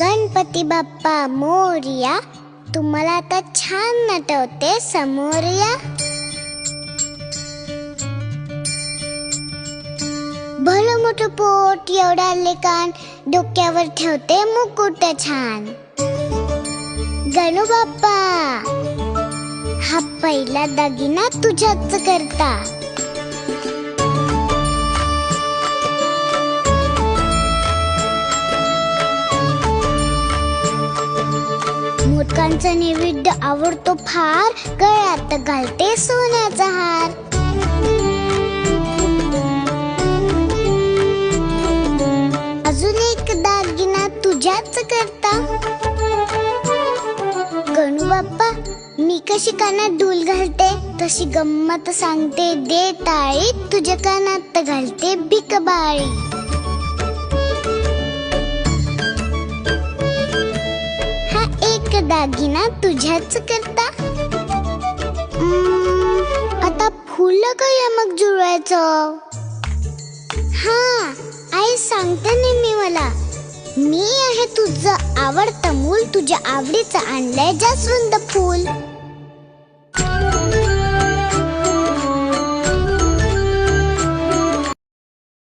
गणपती बाप्पा मोरया. तुम्हाला आता छान नटवते समोर या. भलं मोठं पोट, एवढाले कान, डोक्यावर ठेवते मुकुट छान. गणू बाप्पा हा पहिला दागिना तुझ्याच करता. मोदकांचा नैवेद्य आवडतो फार, गळ्यात घालते सोन्याचा हार. अजून एक दागिना तुझ्याच करता. गणू बाप्पा मी कशी कानात डूल घालते, तशी गंमत सांगते दे टाळी. तुझ्या कानात घालते भिकबाळी. हा एक दागिना तुझ्याच करता. आता फुलं काय मग जुळवायचं. हा आई सांगते नेहमी मला, मी आहे तुझं आवडतं मूल, तुझ्या आवडीचं आणलंय जास्वंद फूल.